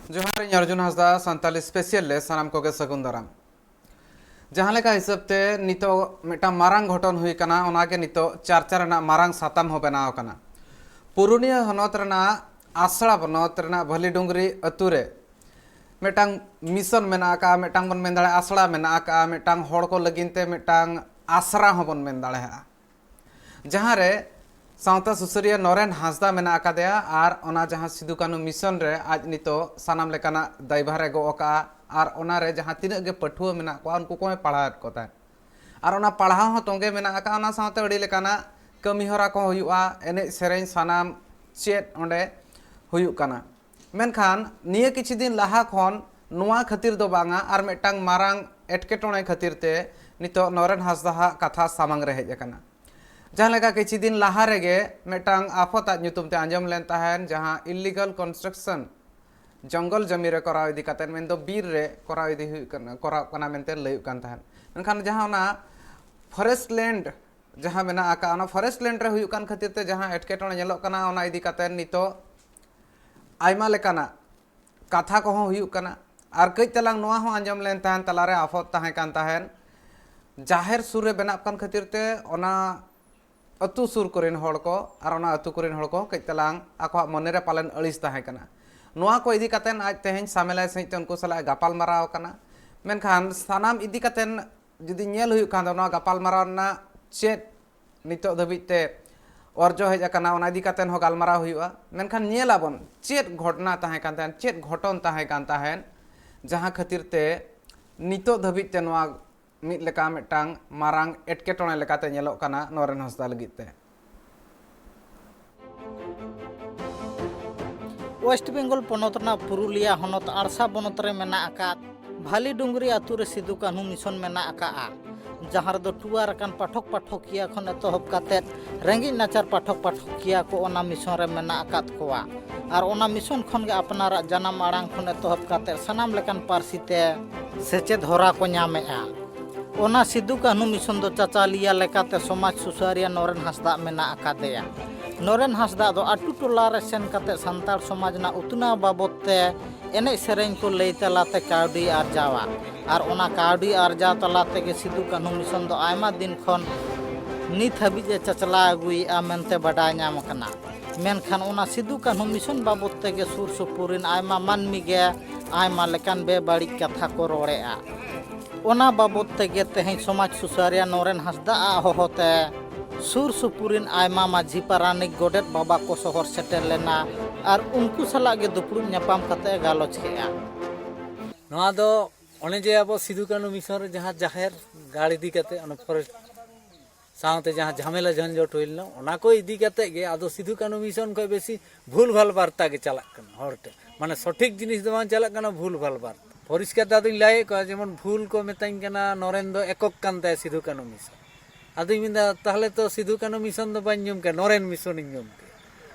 जोहार ᱤᱧ अर्जुन हांसदा सानताली स्पेशल ले सानाम कोगे सगुन दाराम जहां लेका हिसाब ते नितो मिटा मारांग घटन हुई कना ओनागे नितो चर्चा रना मारांग साताम हो बनाव कना पुरुनिया हनत रना आसड़ा बनत रना भली डुंगरी अतुरे मिटांग मिशन मेना का मिटांग बन मेन दाड़े आसड़ा मेना का मिटांग होड़ को लगिनते मिटांग आसरा हो बन मेन दाड़े जहां रे सावता सुसरिया नरेन हांसदा मेना आकादेया आर ओना जहां सिदु कानू मिशन रे आज नितो सानाम लेकाना दायभारे गो का आर ओना रे जहां तिना गे पठुआ मेना को उनको को पढ़ात को ता आर ओना पढ़ाव हो तोंगे मेना का ओना सावते अड़ी लेकाना कमी हरा को हुयुआ एने सेरेन सानाम चेत ओंडे हुयुक काना मेनखान निया किछि दिन लाहा खन नुआ खातिर दो बांगा आर मेटांग मारांग एटकेटोणे खातिर ते नितो नरेन हांसदा कथा सामांग रे हेज काना जहाँ लेका किछि दिन लाहा रेगे मेटांग आफत नुतुम ते आंजम लेन ताहेन जहाँ इलीगल कंस्ट्रक्शन जंगल जमी रे कराव इदी कातेन मेन दो बीर रे कराव इदी हुई कना कराव कना मेनते लयुक कान ताहेन मेनखान जहाँ ओना फॉरेस्ट लैंड जहाँ मेना आका ओना फॉरेस्ट लैंड रे हुयुक कान खातिर ते जहाँ एटकेटोणे नेलोक कना ओना इदी कातेन नितो आयमा लेकाना कथा को हुयुक कना आर कई तलांग नोआ हो आंजम लेन ताहेन तलारे आफत ताहें कान ताहेन जाहेर सुर रे बनाप कान खातिर ते ओना अतु सुर कोरेन हड़ को और ओना अतु कोरेन हड़ को कई तलांग आको मने रे पालन अड़िस ताहें कना नोआ को इदी कातेन आज तेहेन सामेलाय सहित उनको सला गापाल माराव कना मेनखान सानाम इदी कातेन जुदी नेल हुयुक खान ओना गापाल माराव ना चेत नितो धबिते अर्जो हेज अकाना ओना इदी कातेन हो गालमाराव हुयुआ मेनखान नेलाबन चेत घटना ताहें कान ताहेन चेत घटन ताहें कान ताहेन जहां खातिर ते नितो धबिते नोआ मिट लेका मिटांग मारांग एटकेटोणे लेकाते नेलोक काना नरेन हांसदा लगित ते वेस्ट बेंगल पनोतना पुरुलिया हनत आड़सा बनत रे मेना आका भाली डुंगरी आतु रे सिदु कान्हू मिशन मेना आका जहां रे दो टुआर कान पाठक पाठकिया खन एतहब काते रेंगी नाचार पाठक पाठकिया को ओना मिशन रे मेना आकात कोआ आर ओना मिशन खन गे अपनारा जन्म आड़ांग खन एतहब काते सनाम लेकान पारसी ते सेचेद हरा को ᱧᱟᱢᱮᱜᱼᱟ ओना सिदु कान्हू मिशन दो चाचालिया लेकाते समाज सुसारिया नरेन हांसदा मेना आकादेया नरेन हांसदा दो आटू टोला रे सेन काते संतार समाज ना उतना बाबत ते एने सेरेन को लई तलाते कावडी आरजावा आर ओना कावडी आरजा तलाते के सिदु कान्हू मिशन दो आयमा दिन खन नित हाबि जे चचला अगुई आ मेनते बाडा ᱧᱟᱢ कना मेनखान ओना सिदु कान्हू मिशन बाबत ते के सुर सुपुरिन आयमा मानमी गे आयमा लेकान बेबाड़ी कथा को रोड़ेआ ओना बाबत तेगे तेहें समाज सुसारिया नरेन हांसदा होहोते सुर सुपुरिन आयमा माझी पारानिक गोडेट बाबा को शहर सेटेल लेना और उनको सला गे दुपुड़ ᱧᱟᱯᱟᱢ कते गालोच केआ नोआ दो ओने जे अब सिदु कान्हू मिशन रे जहां जाहेर गाड़ी इदी कते ओने फॉरेस्ट सावते जहां झमेला झंझट होइल ओना को इदी कते गे आदो सिदु कान्हू मिशन को बेसी भूल भाल वार्ता के चलक कन हरते माने सठिक जिनिस दो चलक कना भूल भाल वार्ता परिष्कार दादुñ लाय को जेमन भूल को मेताñ कना नरेन दो एकक कान ताय सिदु कान्हू मिशन आदुñ मिंदा ताहले तो सिदु कान्हू मिशन दो बाñ ᱧᱩᱢ के नरेन मिशन ᱧᱩᱢ के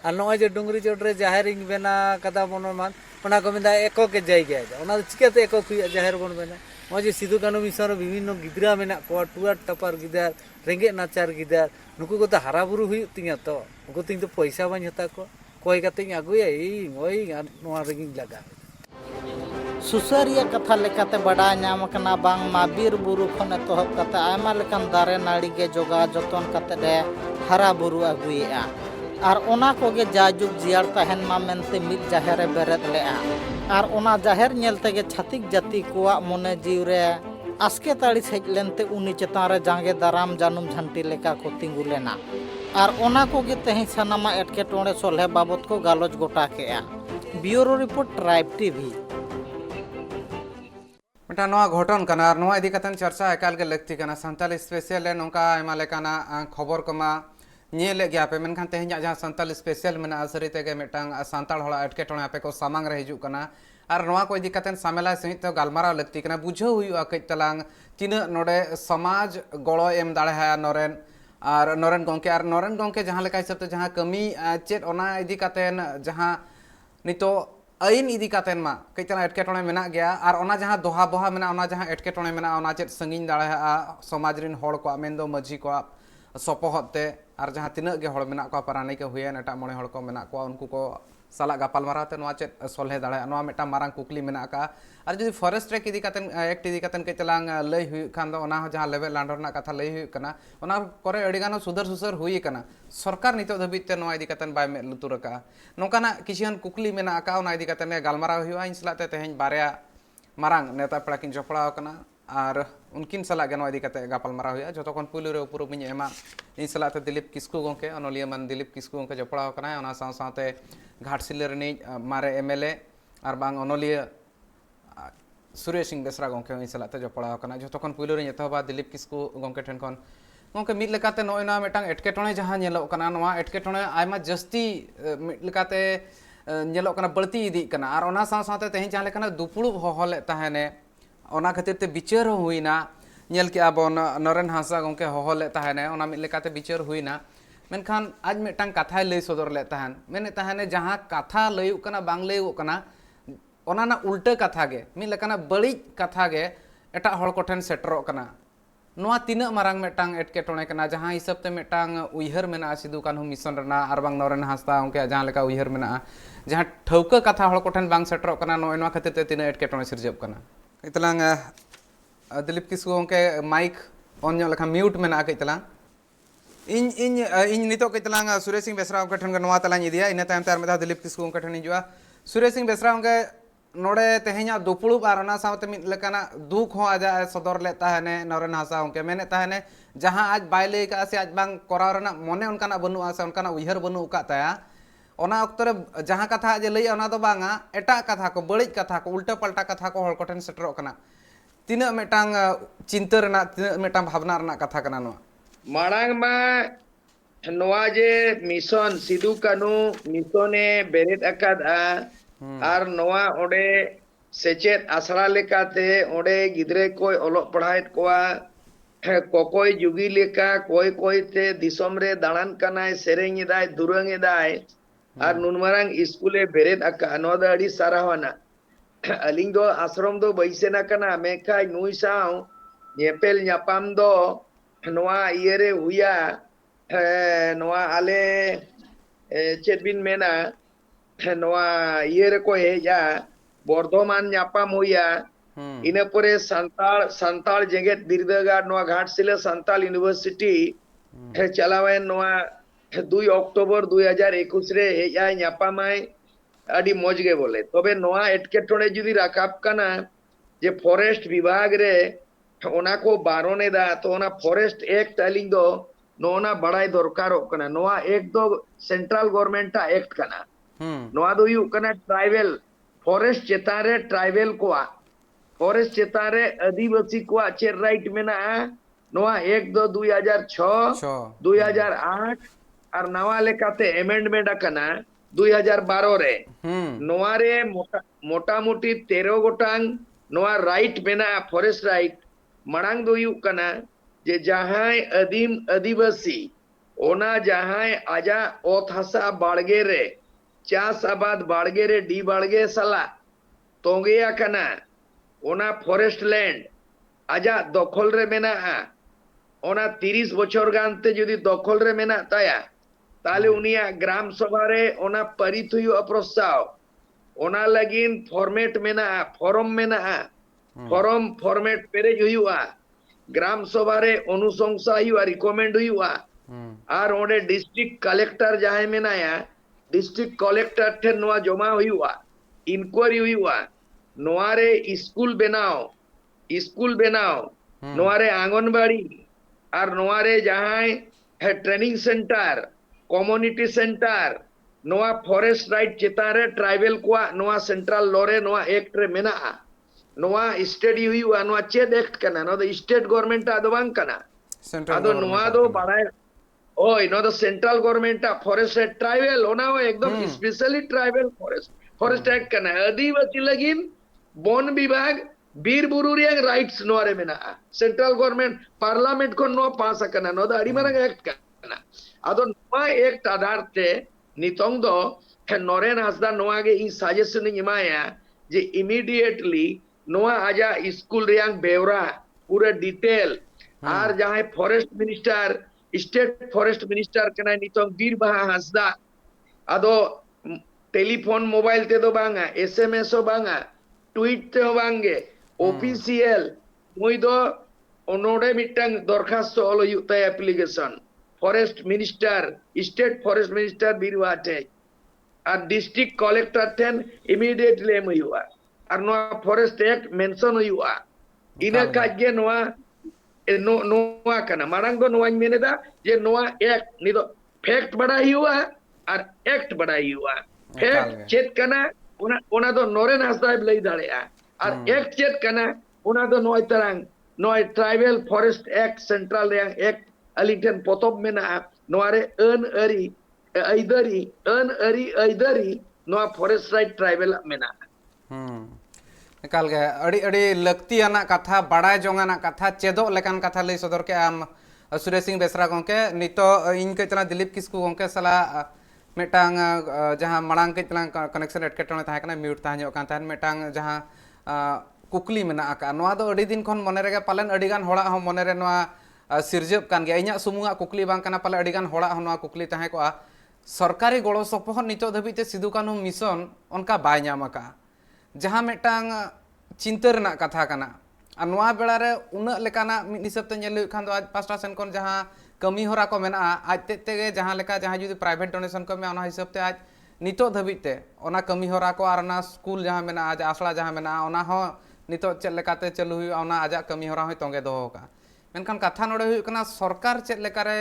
आ नय जे डुंगरी चोट रे जाहेरिंग बेना कदा बनमान ओना को मिंदा एकक के जायगा ओना चिकाते एकक हुई जाहेर बन बेना नय जे सिदु कान्हू मिशन रे विभिन्न गिदरा मेना को टुआर टपार गिदार रेंगे नाचार गिदार नुकु को तो हारा बुरु हुई तिया तो उनको तिन तो पैसा बाñ हता को कोय काते आगुया ई ओय नोआ रेगिंग लगा सुसारिया कथा लेकाते बड़ा ᱧᱟᱢ कना बांग मा बीर बुरु खन एतहब काते आयमा लेकान दारे नाड़ी गे जोगा जतन काते दे हरा बुरु अगुएआ आर ओना कोगे जाजुग जियार तहन मा मेनते मिद जाहेरे बेरेद लेआ आर ओना जाहेर नेलते गे छातिक जाति कोआ मने जीव रे आस्के ताड़ी हेज लेनते उनी चेतान रे जांगे दाराम जानुम झंटी लेका को तिंगु लेना आर ओना कोगे तेहें सनामा एटकेटोणे सोल्हे बाबत को गालोच गोटा केआ ब्यूरो रिपोर्ट ट्राइब टीवी मिटा नोआ घटन कना और नोआ इदी कातेन चर्चा एकाल के लगती कना सानताली स्पेशल ले नोंका आयमा लेकाना खबर कमा नेले गया पे मेनखान तेहें जहां सानताली स्पेशल मेना असरी तेगे मिटांग सानताल हड़ा एटकेटोणे आपे को सामांग रे हिजु कना और नोआ को इदी कातेन सामेला सहित तो गालमाराव लगती कना बुझो हुयुआ कई तलांग तिना नोडे समाज गड़ो एम दाड़े है नरेन और नरेन गंके जहां लेका हिसाब ते जहां कमी चेत ओना इदी कातेन जहां नितो आईन इदी कातेन मा कई तना एटकेटोणे मेना गया और ओना जहां दोहा बोहा मेना ओना जहां एटकेटोणे मेना ओना चेत संगिन दाड़े समाज रिन हड़ को मेन दो मजी को सपोहते और जहां तिना गे हड़ मेना को पारानी के हुए एटा मणे हड़ को मेना को उनको को साला गापाल माराते नोआ चेत सोल्हे दाड़ा नोआ मिटा मारांग कुकली मेना का और जुदी फॉरेस्ट रेक इदी कातेन एक्ट इदी कातेन के चलांग लई हुई खान दो ओना जहां लेवल लैंडर ना कथा लई हुई कना ओना करे अडिगानो सुधर सुसर हुई कना सरकार नितो धबित ते नोआ इदी कातेन बाय में लुतुर का नोकाना किसिहन कुकली मेना का ओना इदी कातेन गालमारा हुआ इन सलाते तेहेन बारया मारांग नेता पड़ा किन जपड़ा कना और उनकिन सलाह गनो इदी काते गापाल मारा हुआ जो तखन पुलु रे उपरु मिन एमा इन सलाते दिलीप किस्कू गोंके अनोलिया मन दिलीप किस्कू गोंके जपड़ा कना ओना साव सावते घाटसिले रनी मारे एमएलए और बांग अनोलिया सूर्य सिंह बेसरा गोंके इन सलाते जपड़ा कना जो तखन पुलु रे एतहबा दिलीप किस्कू गोंके ठेन खन गोंके मिद लेकाते नोय ना मेटांग एटकेटोणे जहां नेलो कना नोआ एटकेटोणे आयमा जस्ती मिद लेकाते नेलो कना बळती इदी कना और ओना साव सावते तेहेन जहां लेकना दुपुळु होहले ताहेने ओना खातिर ते बिचार हुईना नेल के अब नरेन हांसदा गोंके होहले ताहेने ओना मिद लेकाते बिचार हुईना मेनखान आज मिटांग कथाय लई सदर ले ताहन मेने ताहने जहां कथा लईउ कना बांग लईउ कना ओना ना उल्टा कथा गे मिद लेकाना बड़ी कथा गे एटा हड़ कोठेन सेटरो कना नोआ तीना मारांग मिटांग एटकेटोणे कना जहां हिसाब ते मिटांग उइहर मेना सिदु कान्हू मिशन रना आर बांग नरेन हांसदा गोंके जहां लेका उइहर मेना जहां ठौका कथा हड़ कोठेन बांग सेटरो कना नोय नोआ खातिर ते तीना एटकेटोणे सिरजब कना इतलांग दिलीप किस्कू के माइक ऑन लेखा म्यूट में कतलांग इन इन इन नितो कतलांग सूर्य सिंह बेसरा के ठन नवा तलांग इदिया इन तायम तार मेधा दिलीप किस्कू के ठन हिजुआ सूर्य सिंह बेसरा के नोडे तेहेኛ दुपुळु बार ओना सावते मिद लेकाना दुख हो आजा सदर ले ताहने नरेन हांसदा के मेने ताहने जहां आज बाय लई का से आज बांग कराव रना मने उनकाना बनुआ से उनकाना उइहर बनु का ताया ओना अक्तरे जहां कथा जे लई ओना दो बांगा एटा कथा को बड़ी कथा को उल्टा पलटा कथा को हड़ कोठेन सेटरो कना तीना मेटांग चिंता रना तीना मेटांग भावना रना कथा कना नोआ माड़ांग मा नोआ जे मिशन सिदु कानू मिशने बेरेद अकादा आर नोआ ओडे सेचेत आसरा लेकाते ओडे गिद्रे कोई ओलोक पढ़ायत कोआ कोकोय जुगी लेका कोई कोई ते दिसोम रे दाड़ान कनाय सेरेंग एदाय दुरंग एदाय आर नुनमारांग स्कूले बेरेद अका नोआ दा अड़ी सारावाना अलिंग दो आश्रम दो बैसेना कना मेखाय नुई साव नेपेल न्यापाम दो नोआ इयरे हुया नोआ आले चेदबिन मेना नोआ इयरे को हेजा बर्धमान न्यापाम हुया इने परे संताल जेगेत बिरदागार नोआ घाटशिला संताल यूनिवर्सिटी चलावेन नोआ 2 अक्टोबर 2021 रे हेजा न्यापामाय अड़ी मौज गे बोले तबे नोआ एटकेटोणे जुदी राकाब कना जे फॉरेस्ट विभाग रे ओना को बारोने दा तो ओना फॉरेस्ट एक्ट अलिंग दो नोना बड़ाई दरकारो कना नोआ एक दो सेंट्रल गवर्नमेंट एक्ट कना नोआ दो यू कना ट्राइबल फॉरेस्ट चेतारे ट्राइबल कोआ फॉरेस्ट चेतारे आदिवासी कोआ चे राइट मेना नोआ एक दो 2006 2008 और नवा लेकाते अमेंडमेंट कना 2012 रे नोआ रे मोटा मोटी 13 गोटांग नोआ राइट मेना फॉरेस्ट राइट मड़ांग दो यू कना जे जहां आदिम आदिवासी ओना जहां आजा ओत हसा बाड़गे रे चास आबाद बाड़गे रे डी बाड़गे सला तोंगेया कना ओना फॉरेस्ट लैंड आजा दखल रे मेना ओना 30 बछर गानते जदि दखल रे मेना ताया ताले उनिया ग्राम सभा रे ओना परित हुई अप्रस्ताव ओना लगिन फॉर्मेट मेना फॉर्म मेना फॉर्म फॉर्मेट पेरेज हुआ ग्राम सभा रे अनुशंसा हुआ रिकमेंड हुआ और ओडे डिस्ट्रिक्ट कलेक्टर जहां मेनाया डिस्ट्रिक्ट कलेक्टर ठे नोआ जमा हुआ इंक्वायरी हुआ नोआ रे स्कूल बनाओ नोआ रे आंगनबाड़ी और नोआ रे जहां है ट्रेनिंग सेंटर कम्युनिटी सेंटर नोआ फॉरेस्ट राइट चेतारे ट्राइबल कोआ नोआ सेंट्रल लॉरे नोआ एक्ट रे मेना नोआ स्टडी हुआ नोआ चेद एक्ट कना नो द स्टेट गवर्नमेंट आदो बांग कना आदो नोआ दो बाड़ाय ओय know the central government forest tribal ओना एकदम स्पेशली ट्राइबल फॉरेस्ट एक्ट कना आदिवासी लगिन वन विभाग बीर बुरु रे राइट्स नो रे मेना सेंट्रल गवर्नमेंट पार्लियामेंट को नो पास कना नो द अड़ी मारंग एक्ट कना आदो नोआ एक्ट आधार ते नितोंग दो नरेन हांसदा नोआ गे इन सजेशन इमाया जे इमीडिएटली नोआ आजा स्कूल रियांग बेवरा पूरे डिटेल आर जहां forest minister state forest minister कना नितोंग बीर बहा हांसदा आदो टेलीफोन मोबाइल ते दो बांगा SMS हो बांगा ट्वीट ते हो बांगे ऑफिशियल मुई दो ओनोडे मिटंग दरखास्त ऑल युक्ता application forest minister state forest minister बीरवाटे और डिस्ट्रिक्ट कलेक्टर ठेन इमीडिएटली एम हुआ और नोआ फॉरेस्ट एक्ट मेंशन हुआ इना काजे नोआ नोआ कना मारंग दो नोआ मेनेदा जे नोआ एक्ट निदो फैक्ट बड़ा हुआ और एक्ट बड़ा हुआ फैक्ट चेत कना ओना दो नोरेन हसदा लई दाड़ेया और एक्ट चेत कना ओना दो नोय तरंग नोय ट्राइबल फॉरेस्ट एक्ट सेंट्रल रेंग एक्ट अलिंगटन पोतोब मेना नोआरे अन अरी ऐदरी नोआ फॉरेस्ट राइट ट्राइबल मेना एकाल गे अड़ी अड़ी लक्तियाना कथा बड़ाय जोंगाना कथा चेदो लेकान कथा लई सदर के आम सुरेश सिंह बेसरा गोंके नितो इन कतना दिलीप किस्कू गोंके सला मेटांग जहां मड़ांग कतना कनेक्शन एटकेटोने ताहे कना म्यूट ताहे कान ताहे मेटांग जहां कुकली मेना आका नोआ दो अड़ी दिन खन मने रेगे पालन अड़ी गान होड़ा हो मने रे नोआ सिरजब कान गे इन्या सुमुंगा कुकली बांग कना पाले अड़ी गान होड़ा हो नोआ कुकली ताहे को सरकारी गड़ो सपोहद नितो धबिते सिदु कानू मिशन उनका बाय नाम आका जहां मेटांग चिंता रना कथा कना और नोआ बेड़ा रे उना लेकाना मिद हिसाब ते नेल खान दो आज पास्टा सेन कोन जहां कमी होरा को मेना आज तेगे जहां लेका जहां जुदी प्राइवेट डोनेशन को में ओना हिसाब ते आज नितो धबिते ओना कमी होरा को और ना स्कूल जहां मेना आज आसला जहां मेना ओना हो नितो चेद लेकाते चालू हुई ओना आजा कमी होरा हो तोंगे दोहो का मेनखान कथा नोडे हुई कना सरकार चेद लेकारे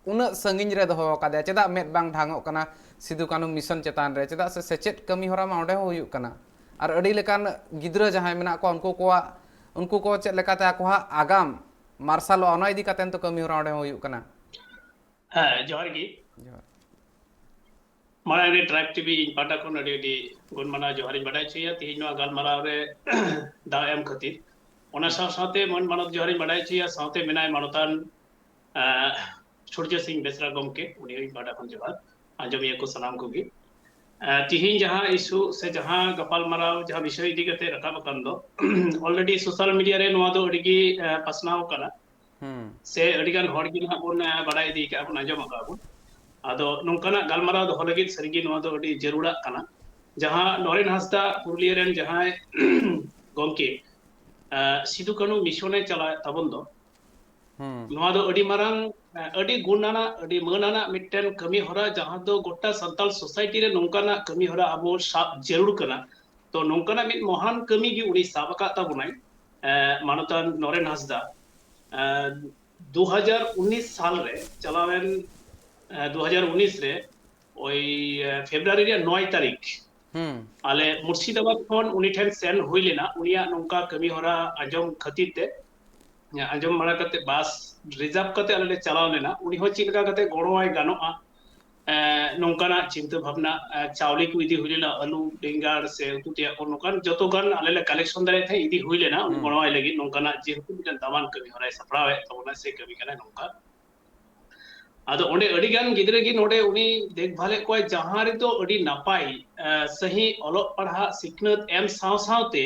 उना संगिन रे दोहो का दे चेदा मेद बांग ढांगो कना सिदु कानू मिशन चेतान रे चेदा से सेचेत कमी होरा मा ओंडे हो हुई कना और अड़ी लेकान गिद्रा जहां मेना को उनको को चेद लेकाते आकोहा आगाम मार्शल ओना इदी कातेन तो कमी होरा ओंडे हो हुई कना हाँ जोहार गी माने ट्राइब टीवी इन पाटा को अड़ी गुणमाना जोहारी बड़ाई चाहिए तीन गालमाराव रे दा एम खातिर ओना साथे मन मानव जोहारी बड़ाई चाहिए साथे मेनाय मानतान सूर्य सिंह बेसरा गमके उनी इन पाटा को जोहार आंजमिया को सलाम कोगी तिहिन जहां इशू से जहां गपाल माराव जहां विषय इदी कते रकाब कान दो ऑलरेडी सोशल मीडिया रे नोआ दो अड़ीगी पासनाव कना से अड़ीगान हड़ गी ना बोन बड़ाई दी का बोन आंजम का बोन आदो नोंकाना गालमाराव दो लगी सरिगी नोआ दो अड़ी जरूरा कना जहां नरेन हंसदा पुरुलिया रेन जहां गमके सिदु कानू मिशने चला तबन दो नोआ दो अड़ी मारंग अड़ी गुणाना अड़ी मानाना मिटन कमी होरा जहां दो गोटा संताल सोसाइटी रे नोंकाना कमी होरा अबो साब जरूर कना तो नोंकाना मिट महान कमी गी उनी साब का ताबुनाय मानतान नरेन हंसदा 2019 साल रे चलावेन 2019 रे ओई फेब्रुआरी रे 9 तारीख आले मुर्शिदाबाद खन उनी ठेन सेन हुई लेना उनिया नोंका कमी होरा आजम खतिर ते आजम मारा कते बास रिजर्व कते आले चलाव लेना उनी हो चिलका कते गड़ोय गानोआ नोंकाना चिंता भावना चावली को इदी हुई लेना आलू बेंगार से उतुतिया को नोकान जतो गान आले कलेक्शन दारे थे इदी हुई लेना गड़ोय लगी नोंकाना जेहतु मिटन दामान कमी होरा सपड़ावे तोना से कमी कना नोंका आदो ओंडे अड़ी गान गिदरे गी नोडे उनी देखभाले कोय जहां रे तो अड़ी नापाई सही ओलो पढ़ा सिखनत एम साव सावते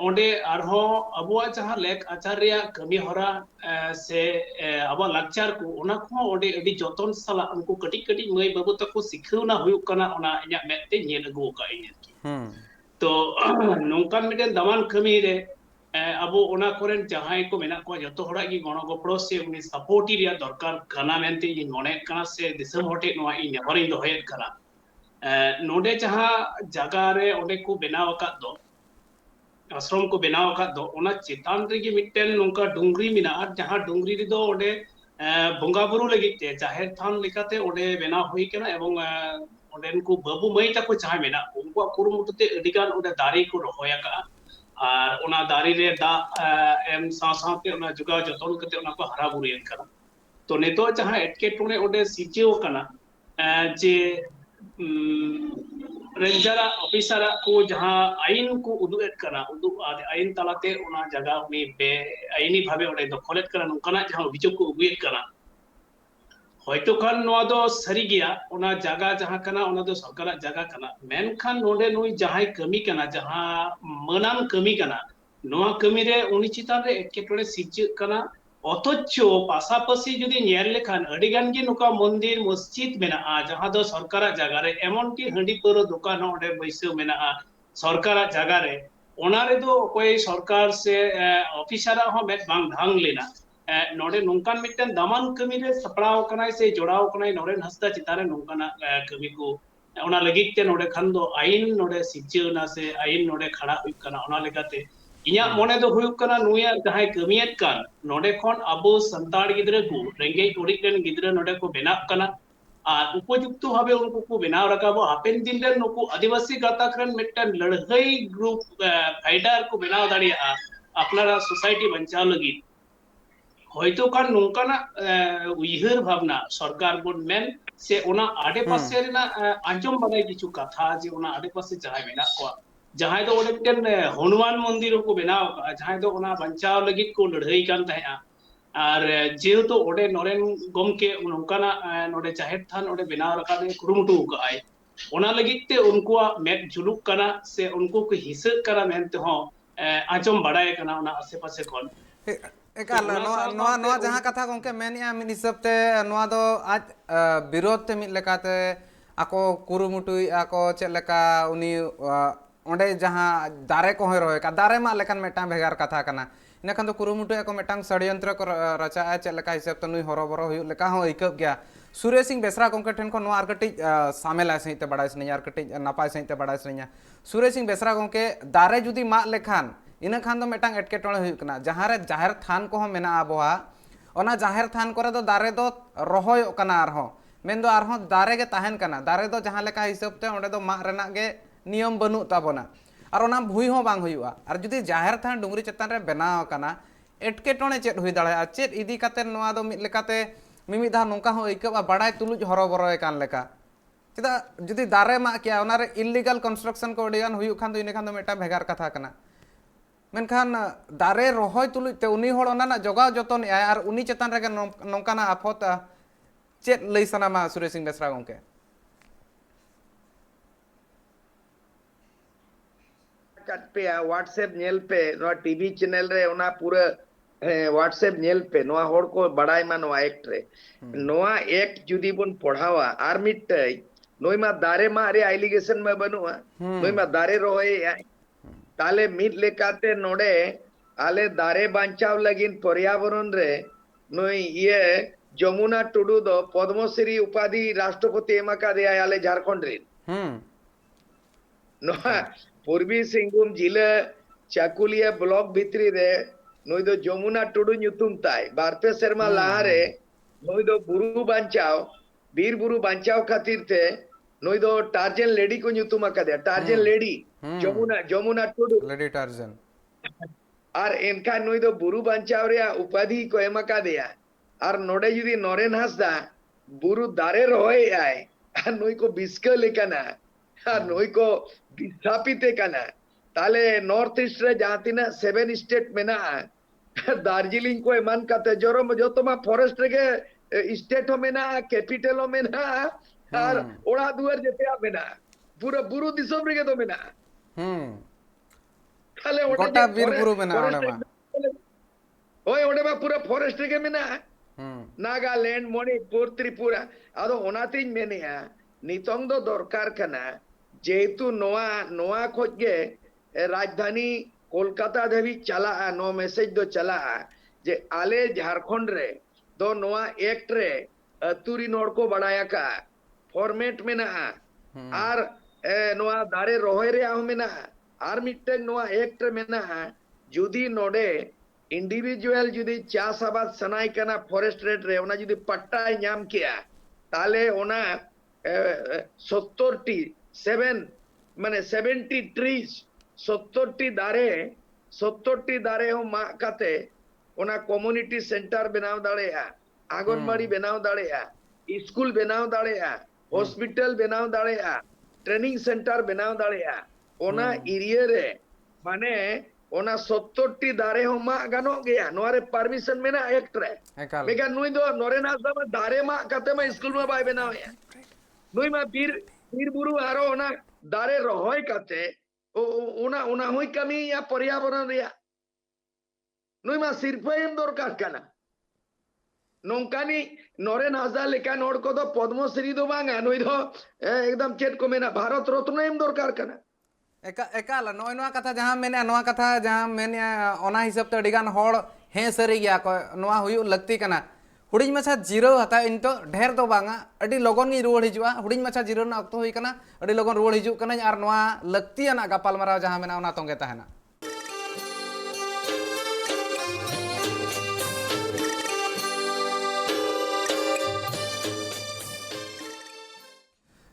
ओंडे आरहो अबुआ जहां लेक आचार्य कमी होरा से अबा लाचार को ओना को ओंडे अड़ी जतन साला उनको कटी कटी मई बाबू तको सिखौना हुयु कना ओना इया मेते नेल अगु का इन तो नोंकान मिटन दमान कमी रे अबो ओना कोरेन जहां को मेना को जतो होड़ा की गणो गपड़ो से उनी सपोर्टी रिया दरकार कना मेनते इन मोने कना से दिसम होटे नोआ इन नेवरी दोहेत कना नोडे जहां जगह रे ओंडे को बनाव का दो आश्रम को बनाव का दो ओना चेतान रे की मिटन नोंका डुंगरी मिना जहां डुंगरी रे दो ओंडे बंगा बुरु लगिते जाहिर थान लिकाते ओंडे बनाव हुई कना एवं ओंडेन को बाबू मई तको चाहे मेना उनको कुरुमुटते अडिगान ओंडे दारी को रोया का और ओना दारी रे दा एम सासाते ओना जुगा जतन कते ओना को हरा बुरियन कना तो नेतो जहां एटकेटोने ओंडे सिजेओ कना जे रेंजर ऑफिसर को जहां आईन को उदुएत कना उदु आईन तलाते ओना जगह उनी बे आईनी भाबे ओंडे दखलेत कना नोंकाना जहां अभियोग को उगुएत कना होयतो खान नोआ दो सरी गया ओना जगह जहां कना ओना दो सरकार जगह कना मेनखान नोडे नुई जहां कमी कना जहां मनान कमी कना नोआ कमी रे उनी चितान रे एटकेटोने सिज कना অথচ পাশাপাশি যদি ᱧᱮᱞ লেᱠᱷᱟন ᱟᱹᱰᱤ ᱜᱟᱱ ᱜᱮ ᱱᱚᱝᱠᱟ মন্দির মসজিদ ᱢᱮᱱᱟᱜᱼᱟ ᱡᱟᱦᱟᱸ ᱫᱚ ᱥᱚᱨᱠᱟᱨᱟᱜ ᱡᱟᱭᱜᱟ ᱨᱮ ᱮᱢᱚᱱ ᱠᱤ ᱦᱟᱺᱰᱤ ᱯᱟᱹᱣᱨᱟᱹ ᱫᱚᱠᱟᱱ ᱦᱚᱸ ᱚᱸᱰᱮ ᱵᱟᱹᱭᱥᱟᱹᱣ ᱢᱮᱱᱟᱜᱼᱟ ᱥᱚᱨᱠᱟᱨᱟᱜ ᱡᱟᱭᱜᱟ ᱨᱮ ᱚᱱᱟ ᱨᱮᱫᱚ ᱚᱠᱚᱭ ᱥᱚᱨᱠᱟর ᱥᱮ ᱚᱯᱷᱤᱥᱟᱨᱟᱜ ᱦᱚᱸ ᱢᱮᱫ ᱵᱟᱝ ᱰᱷᱟᱝ ᱞᱮᱱᱟ ᱱᱚᱰᱮ ᱱᱚᱝᱠᱟᱱ ᱢᱤᱫᱴᱮᱱ ᱫᱟᱢᱟᱱ ᱠᱟᱹᱢᱤ ᱨᱮ ᱥᱟᱯᱲᱟᱣ ᱠᱟᱱᱟᱭ ᱥᱮ ᱡᱚᱲᱟᱣ ᱠᱟᱱᱟᱭ ᱱᱚᱨᱮᱱ ᱦᱟᱸᱥᱫᱟ ᱪᱮᱛᱟᱱ ᱨᱮ ᱱᱚᱝᱠᱟᱱᱟᱜ ᱠᱟᱹᱢᱤ ᱠᱚ ᱚᱱᱟ ᱞᱟᱹᱜᱤᱫ te ᱱᱚᱰᱮ ᱠᱷᱟᱱ ᱫᱚ ᱟᱭᱤᱱ ᱱᱚᱰᱮ ᱥᱤᱨᱡᱟᱹᱣᱱᱟ ᱥᱮ ᱟᱭᱤᱱ ᱱᱚᱰᱮ ᱠᱷᱟᱲᱟ ᱦᱩᱭᱩᱜ ᱠᱟᱱᱟ ᱚᱱᱟ ᱞᱮᱠᱟᱛᱮ ᱤᱧᱟᱹᱜ ᱢᱚᱱᱮ ᱫᱚ ᱦᱩᱭᱩᱜ ᱠᱟᱱᱟ ᱱᱩᱭᱟᱜ ᱡᱟᱦᱟᱸᱭ ᱠᱟᱹᱢᱤᱭᱮᱫ ᱠᱟᱱ ᱱᱚᱰᱮ ᱠᱷᱚᱱ ᱟᱵᱚ ᱥᱟᱱᱛᱟᱲ ᱜᱤᱫᱽᱨᱟᱹ ᱠᱚ ᱨᱮᱸᱜᱮᱡ ᱚᱨᱮᱡ ᱨᱮᱱ ᱜᱤᱫᱽᱨᱟᱹ ᱱᱚᱰᱮ ᱠᱚ ᱵᱮᱱᱟᱜ ᱠᱟᱱᱟ আর উপযুক্ত ভাবে উनको को বেনাও রাখাবো হাপেন দিন রে নুকু আদিবাসী গাতাক রেন মিটটান লড়াই গ্রুপ ফাইটার को বেনাও দাঁড়িয়ে আপনারা সোসাইটি বাঁচাও লাগি হয়তো কারণ নৌকানা উইহার ভাবনা সরকার বন মেন সে ওনা আডে পাশে না আঞ্জম বানাই কিছু কথা যে ওনা আডে পাশে যাহাই মেনা কো যাহাই তো ওনে মিটটান হনুমান মন্দির को বেনাও যাহাই তো ওনা বাঁচাও লাগি को লড়াই কান তাহা আর যেহেতু ওডে নরেন গমকে নৌকানা নডে জাহের থান ওডে বেনাও রাখাবে কুরুমুটু কাই ওনা লगित ते उनको मेट जुलुक कना से उनको को हिस्सा करा मेनते हो आजम बड़ाय कना ओना आसे पासे कोन एकाल ᱚᱱᱟ नोआ ᱥᱟᱶ नोआ ᱥᱟᱶᱛᱮ नोआ जहाँ कथा गंके मेनिया मिन हिसाब ते नोआ दो आज विरोध ते मिद लेकाते आको कुरुमुटुई आको चेद लेका उनी ओंडे जहाँ दारे को होय रोय का दारे मा लेकान मेटांग भेगार कथा कना इना खान तो कुरुमुटुई आको मेटांग षड्यंत्र को रचा चेद लेका हिसाब ते नुई हरोबरो हुई लेका हो इकब गया सूर्य सिंह बेसरा गंके ठेन को नोआ आर कटिज सामेला सहित ते बड़ाय सनिया आर कटिज नापाय सहित ते बड़ाय सनिया सूर्य सिंह बेसरा गंके दारे जुदी मा लेखान इन खान दो मेटांग एटकेटोणे हुई कना जहाँ रे जाहिर थान को हो मेना आबोहा ओना जाहिर थान करे दो दारे दो रोहय कना आरहो मेन दो आरहो दारे गे ताहेन कना दारे दो जहाँ लेका हिसाब ते ओंडे दो मा रेना गे नियम बनु ताबोना और ओना भुई हो बांग हुयुआ और जुदी जाहिर थान डुंगरी चेतान रे बनाव कना एटकेटोणे चेद हुई दाड़ाया चेद इदी काते नोआ दो मिद लेकाते मिमिद धा नोंका हो इकबा बड़ाय तुलुज हरोबरोय कान लेका चेदा जुदी दारे मा किया ओना रे इलीगल कंस्ट्रक्शन को अडिगान हुयु खान दो इने खान दो मेटा भेगार कथा कना मेनखान दारे रोहय तुलुज ते उनी होड़ ओना जोगाव जतन आय और उनी चेतान रे नोंकाना आफत चेद लई सनामा सूर्य सिंह बेसरा गंके कट पे व्हाट्सएप नेल पे नो टीवी चैनल रे ओना पूरा व्हाट्सएप नेल पे नोआ होड़ को बड़ाई मा नोआ एक्ट रे नोआ एक्ट जुदी बन पढ़ावा आर मिटय नोई मा दारे मा रे एलिगेशन में बनुआ नोई मा दारे रोहय ताले मिट लेकाते नोडे आले दारे बांचाव लगिन पर्यावरण रे नोई ये जमुना टुडू दो पद्मश्री उपाधि राष्ट्रपति एमाका दे आले झारखंड रे नोआ पूर्वी सिंहभूम जिले चाकुलिया ब्लॉक भित्री रे नोई दो जमुना टुडू ᱧᱩᱛᱩᱢ ताय बारपे शर्मा लाहारे नोई दो बुरु बांचाव बीर बुरु बांचाव खातिर थे नोई दो टार्जन लेडी को ᱧᱩᱛᱩᱢ आकादे Tarzan lady Jamuna Tudu lady Tarzan और इनका नोई दो बुरु बांचाव रे उपाधि को एमाका दिया और नोडे जुदी नरेन हांसदा बुरु दारे रोहय आय और नोई को बिस्क लेकाना और नोई को विस्थापित कना ताले नॉर्थ ईस्ट रे जहां तिना 7 स्टेट मेना दार्जिलिंग को एमान काते जोरो जोतमा फॉरेस्ट रे स्टेट हो मेना कैपिटल हो मेना और ओड़ा दुआर जेते मेना पूरा बुरु दिसम रे तो मेना ताले गोटा बीर बुरु मेना ओडे मा ओए ओडे मा पूरा फॉरेस्ट रे मेना नागालैंड मणिपुर त्रिपुरा आदो ओनातिन मेनिया नितंग दो दरकार कना जेतु नोआ नोआ खोजगे राजधानी कोलकाता देवी चला नो मैसेज दो चला जे आले झारखंड रे दो नोआ एक्ट रे अतुरी नोड को बढ़ाया का फॉर्मेट में ना आर नोआ दारे रोहय रे आव में ना आर मिटन नोआ एक्ट में ना जुदी नोडे इंडिविजुअल जुदी चास आबाद सनाई कना फॉरेस्ट रेट रे ओना जुदी पट्टा नाम किया ताले ओना 70 माने 70 ट्रीज 70 दारे हो मा काते ओना कम्युनिटी सेंटर बनाव दाड़ेया आंगनबाड़ी बनाव दाड़ेया स्कूल बनाव दाड़ेया हॉस्पिटल बनाव दाड़ेया ट्रेनिंग सेंटर बनाव दाड़ेया ओना एरिया रे माने ओना 70 दारे हो मा गानो गया नोरे परमिशन में ना एक्ट रे मेगा नुई दो नोरेना सब दारे मा काते मा स्कूल में बाय बनाव या नुई मा बीर बुरु आरो ओना दारे रोहय काते ओना हुई कमी या पर्यावरण रे नुई मा सिर्फ एम दरकार कना नौकानी नरेन हासदा लेकान हॉर को दो पद्मश्री दो बांगा नुई दो एकदम चेट को मेना भारत रत्न एम दरकार कना एकाल नॉय नोआ कथा जहां मेने नोआ कथा जहां मेने ओना हिसाब ते अडिगान होड़ हे सरी गया को नोआ हुयु लगती कना हुडिंग मछा जीरो हता इन तो ढेर दो बांगा अडी लगन गी रुवाड़ हिजुआ हुडिंग मछा जीरो ना अक्तो हुई कना अडी लगन रुवाड़ हिजु कना आर नोआ लगती ना गपाल माराव जहां मेना ओना तोंगे तहना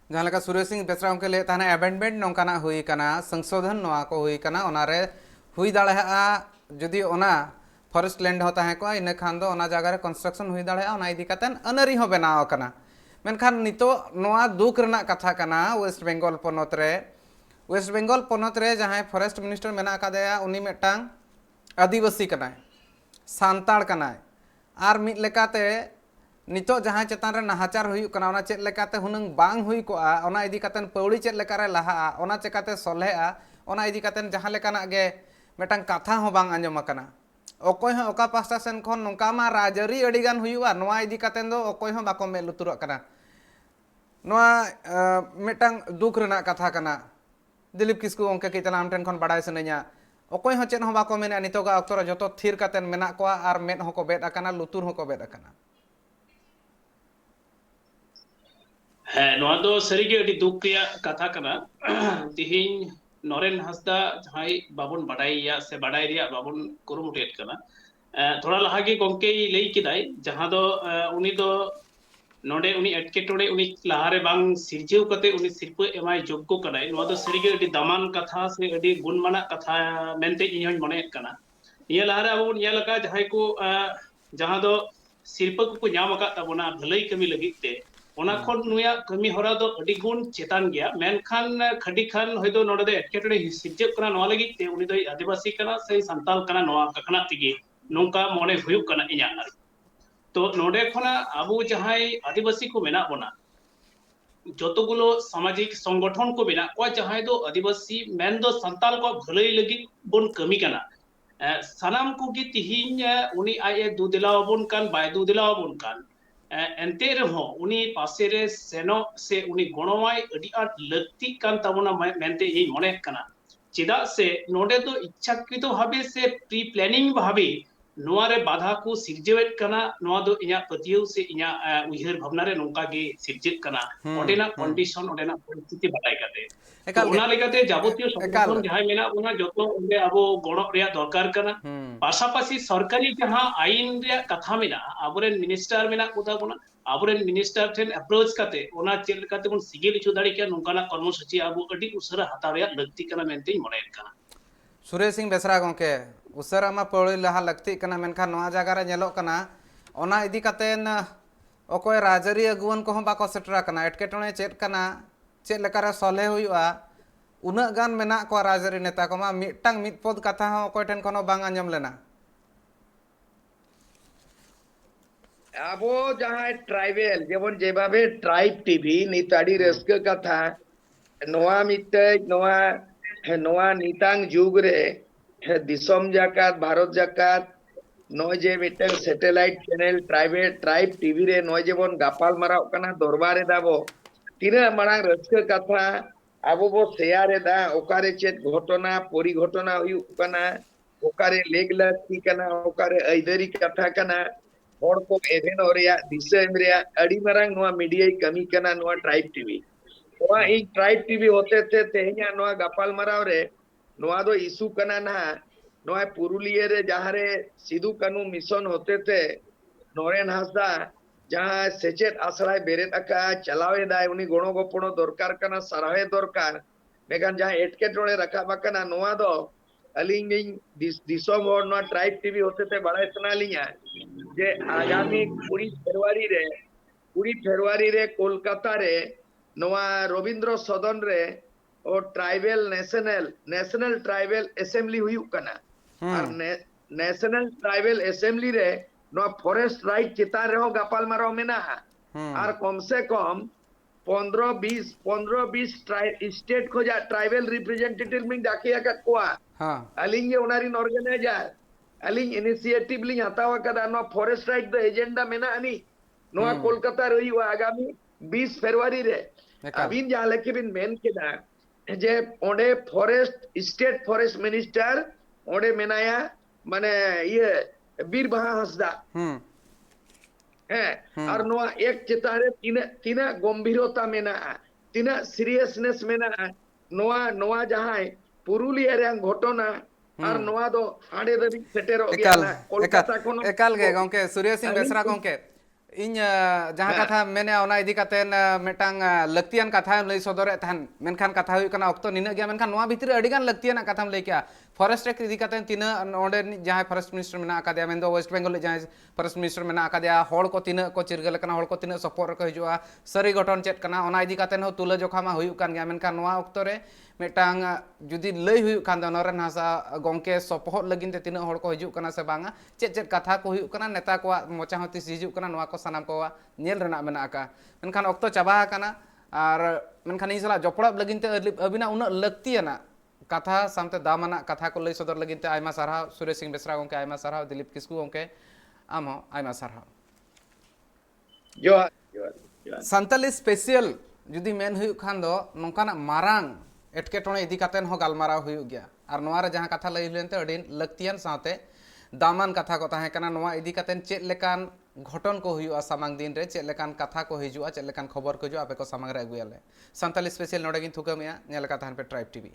जहाँ लेका सुरेश सिंह बेसरा उनके लिए ताना एमेंडमेंट नौकाना हुई कना संशोधन नोआ को हुई कना ओनारे हुई दाड़ेहा जुदी ओना फॉरेस्ट लैंड होता है को इन खान दो ओना जगह रे कंस्ट्रक्शन हुई दाड़ेहा ओना इदी कतन अनरी हो बनाव कना मेनखान नितो नोआ दुख रना कथा कना वेस्ट बेंगल पोनत रे जहाँ फॉरेस्ट मिनिस्टर मेना कादेया उनी मेटांग आदिवासी कनाय सांताड़ कनाय आर मिद लेकाते नितो जहाँ चेतान रे नाहाचार हुई कना ओना चेत लेकाते हुनंग बांग हुई को ओना इदी कतन पौड़ी चेत लेका रे लहा ओना चेकाते सोलेहा ओना इदी कतन जहाँ लेकाना गे मेटांग कथा हो बांग आंजम कना अकोय हो ओका पास्टा सेन खन नोंका मा राजरी अडिगान हुयुआ नोआ इदी कतन दो अकोय हो बाको मे लुतुरक कना नोआ मेटांग दुख रना कथा कना दिलीप किस्कू ओंके की तलाम टेन खन बडाय सनेया अकोय हो चेन हो बाको मेना नितोगा अक्तो रे जतो थीर कतन मेना कोआ आर मेद होको बेद अकना लुतुर होको बेद अकना ᱦᱮᱸ ᱱᱚᱣᱟ ᱫᱚ ᱥᱟᱹᱨᱤᱜᱮ ᱟᱹᱰᱤ ᱫᱩᱠ ᱨᱮᱭᱟᱜ ᱠᱟᱛᱷᱟ ᱠᱟᱱᱟ ᱛᱤᱦᱤᱧ ᱱᱚᱨᱮᱱ ᱦᱟᱸᱥᱫᱟ ᱡᱟᱦᱟᱸᱭ ᱵᱟᱵᱚᱱ ᱵᱟᱰᱟᱭᱮᱭᱟ ᱥᱮ ᱵᱟᱰᱟᱭ ᱨᱮᱭᱟᱜ ᱵᱟᱵᱚᱱ ᱠᱩᱨᱩᱢᱩᱴᱩᱭᱮᱫ ᱠᱟᱱᱟ ᱛᱷᱚᱲᱟ ᱞᱟᱦᱟᱜᱮ ᱜᱚᱢᱠᱮᱭ ᱞᱟᱹᱭ ᱠᱮᱫᱟᱭ ᱡᱟᱦᱟᱸ ᱫᱚ ᱩᱱᱤ ᱫᱚ ᱱᱚᱰᱮ ᱩᱱᱤ ᱮᱴᱠᱮᱴᱚᱬᱮ ᱩᱱᱤ ᱞᱟᱦᱟᱨᱮ ᱵᱟᱝ ᱥᱤᱨᱡᱟᱹᱣ ᱠᱟᱛᱮ ᱩᱱᱤ ᱥᱤᱨᱯᱟᱹ ᱮᱢᱟᱭ ᱡᱳᱜᱽᱜᱚ ᱠᱟᱱᱟᱭ ᱱᱚᱣᱟ ᱫᱚ ᱥᱟᱹᱨᱤᱜᱮ ᱟᱹᱰᱤ ᱫᱟᱢᱟᱱ ᱠᱟᱛᱷᱟ ᱥᱮ ᱟᱹᱰᱤ ᱜᱩᱱᱢᱟᱱᱟᱜ ᱠᱟᱛᱷᱟ ᱢᱮᱱᱛᱮ ᱤᱧ ᱦᱚᱧ ᱢᱚᱱᱮᱭᱮᱫ ᱠᱟᱱᱟ ᱱᱤᱭᱟᱹ ᱞᱟᱦᱟᱨᱮ ᱟᱵᱚ ᱵᱚᱱ ᱧᱮᱞ ᱟᱠᱟᱫ ᱡᱟᱦᱟᱸᱭ ᱠᱚ ᱡᱟᱦᱟᱸ ᱫᱚ ᱥᱤᱨᱯᱟᱹ ᱠᱚᱠᱚ ᱧᱟᱢ ᱟᱠᱟᱫ ᱛᱟᱵᱚᱱᱟ ᱵᱷᱟᱹᱞᱟᱹᱭ ᱠᱟᱹᱢᱤ ᱞᱟᱹᱜᱤᱫ ᱛᱮ ᱚᱱᱟ ᱠᱷᱚᱱ ᱱᱩᱭᱟᱜ ᱠᱟᱹᱢᱤ ᱦᱚᱨᱟ ᱫᱚ ᱟᱹᱰᱤ ᱜᱩণ ᱪᱮᱛᱟᱱ ᱜᱮᱭᱟ ᱢᱮᱱᱠᱷᱟन ᱠᱷᱟᱹᱰᱤ ᱠᱷᱟᱱ ᱦᱚᱭᱛᱳ ᱱᱚᱰᱮ ᱫᱚ ᱮᱴᱠᱮᱴᱚᱬᱮ ᱥᱤᱨᱡᱟᱹᱜ ᱠᱟᱱᱟ ᱱᱚᱣᱟ ᱞᱟᱹᱜᱤᱫ ᱛᱮ ᱩᱱᱤ ᱫᱚᱭ ᱟᱹᱫᱤᱵᱟᱹᱥᱤ ᱠᱟᱱᱟ ᱥᱮ ᱥᱟᱱᱛᱟᱞ ᱠᱟᱱᱟ ᱱᱚᱣᱟ ᱠᱟᱠᱷᱱᱟᱜ ᱛᱮᱜᱮ ᱱᱚᱝᱠᱟ ᱢᱚᱱᱮ ᱦᱩᱭᱩᱜ ᱠᱟᱱᱟ ᱤᱧᱟᱹᱜ ᱛᱚ ᱱᱚᱰᱮ ᱠᱷᱚᱱᱟᱜ ᱟᱵᱚ ᱡᱟᱦᱟᱸᱭ ᱟᱹᱫᱤᱵᱟᱹᱥᱤ ᱠᱚ ᱢᱮᱱᱟᱜ ᱵᱚᱱᱟ যতগুলো সামাজিক সংগঠন কো মেনা কো জাহাই দো আদিবাসী মেন দো সান্তাল কো ভলাই লাগি বন কামি কানা সানাম কো গি তিহিñ উনি আয়ে দু দিলাওবন কান বাই দু দিলাওবন কান এনতে রহ উনি পাশে রে সেনো সে উনি গণমাই আডি আট লক্তি কান তাবনা মেনতে এই মনে কানা চেদা সে নোডে তো ইচ্ছাকৃত ভাবে সে প্রি প্ল্যানিং ভাবে নোয়ারে বাধা কো সিরজেওয়েট কানা নোয়া দো ইñা পতিয়ো সে ইñা উইহার ভাবনা রে নৌকা গে সিরজেত কানা ওডেনা কন্ডিশন ওডেনা পরিস্থিতি বাড়াই কাতে ওনা লেগাতে যাবতীয় সংগঠন যাহাই মেনা ওনা যত ওনে আবো গণক রেয়া দরকার কানা পাশাপাশি সরকারি যাহা আইন রেয়া কথা মেনা আবরেন মিনিস্টার মেনা কোথা বনা আবরেন মিনিস্টার ঠেন অ্যাপ্রোচ কাতে ওনা চেল কাতে বন সিগিল ইচু দাড়ি কে নৌকানা কর্মসূচি আবো আডি উসরা হাতাw রেয়া লক্তি কানা মেনতে মনে কানা सुरेश सिंह बेसरा गोंके उसरा मा पौड़ी लहा लगती कना मेनखान नोआ जगह रे नेलो कना ओना इदी कतेन अकोय राजरी अगुवन को बाको सेटरा कना एटकेटणे चेत कना चेत लेकारे सले हुआ उना गान मेना को राजरी नेता को मा मिटटांग मिट पद कथा हो अकोय ठेन कोनो बांग आंजम लेना আবো যাহাই ট্রাইবেল যেমন যেভাবে ট্রাইব টিভি নিতাড়ি রস্কা কথা নোয়া মিতে নোয়া নোয়া নিতাং যুগ রে দিসম জাকাত ভারত জাকাত নয় যে মিটাং স্যাটেলাইট চ্যানেল ট্রাইব টিভি রে নয় যেমন গাপাল মারাও কানা দরবারে দাবো তিনা মারাং রস্কা কথা আবো বো শেয়ারে দা ওকারে চেত ঘটনা পরিঘটনা হুয়ুক কানা ওকারে লেগলাতি কানা ওকারে আইদারি কথা কানা और को एवेन और या दिशा एमरिया अड़ी मरंग नोआ मीडिया कमी कना नोआ ट्राइब टीवी नोआ ई ट्राइब टीवी होते थे तेहया नोआ गपाल मराव रे नोआ दो इशू कना ना नोआ पुरुलिया रे जहां रे सिदू कानू मिशन होते थे नोरेन हासदा जहां सेचेत आश्रय बेरेत अका चलावे दाय उनी गणो गोपणो दरकार कना सरावे दरकार मेगान जहां एटकेटोड़े रखा बकना नोआ दो अलिंग दिसम और नोआ ट्राइब टीवी होते थे बड़ा इतना लिया जे आगामी 20 फरवरी रे कोलकाता रे नोआ रविंद्र सदन रे और ट्राइबल नेशनल ट्राइबल असेंबली हुई कना और नेशनल ट्राइबल असेंबली रे नोआ फॉरेस्ट राइट चिता रे हो गपाल मारो मेना और कम से कम 15-20 स्टेट खोजा ट्राइबल रिप्रेजेंटेटिव में दाखिया का कोआ अलिंगे उनारी organiser aling initiative ling hatawa kada no forest right the agenda mena ani noa kolkata roi wa agami 20 February re Ekal. abin jahan leke bin men keda je onde forest state forest minister onde menaya mane ye Bir Baha Hasda আর নোয়া এক চেতারে তিনা গম্ভীরতা মেনা তিনা seriousness মেনা নোয়া নোয়া যাহাই পুরুলিয়া রেং ঘটনা আর নোয়া দো হাড়ে দাবি সেটেরো গিয়া না কলকাতা কোন ekal ge gongke Surya Singh Besra gongke इन जहाँ कथा मैंने ओना इदी कातेन मेटांग लक्तियान कथा लई सदरे तहन मेनखान कथा हुई कना ऑक्तो निना गया मेनखान नोआ भितर अडिगान लक्तियान कथा लई क्या फॉरेस्ट एक्ट इदी कातेन तिना ओंडे जहाँ फॉरेस्ट मिनिस्टर मेना आकादिया मेन दो वेस्ट बेंगल जहाँ फॉरेस्ट मिनिस्टर मेना आकादिया होड़ को तिना को चिरगल कना होड़ को तिना सपोर्ट को हिजुआ सरी घटन चेत कना ओना इदी कातेन हो तुला जोखा मा हुई कान गया मेनखान नोआ ऑक्तो रे मेटांग जुदी लई हुई कान दो नोरन हासा गोंके सपोर्ट लगिन ते तिना होड़ को हिजु कना से बांगा चेत चेत कथा को हुई कना नेता को मोचा होती हिजु कना नोआ को सनाम को nyel rena mena aka menkan okto caba kana ar menkan isala joplab lagin te abina una laktiana katha samte damana katha ko lei sodor lagin te aima sarha Surya Singh Besra gongke aima sarha Dilip Kisku gongke amo aima sarha Johar Santali special judi men huyu khan do nongkana marang etketone idi katen ho galmara huyu gya ar noara jahan katha lei lente adin laktian saute दामन कथा को ताहे कना नोआ इदी कातेन चेत लेकान घटन को हुआ सामांग दिन रे चेत लेकान कथा को हिजुआ चेत लेकान खबर को हिजुआ आपे को सामांग रे अगुयाले संताली स्पेशल नोडे गिन थुकमिया नेल कथा पे ट्राइब टीवी।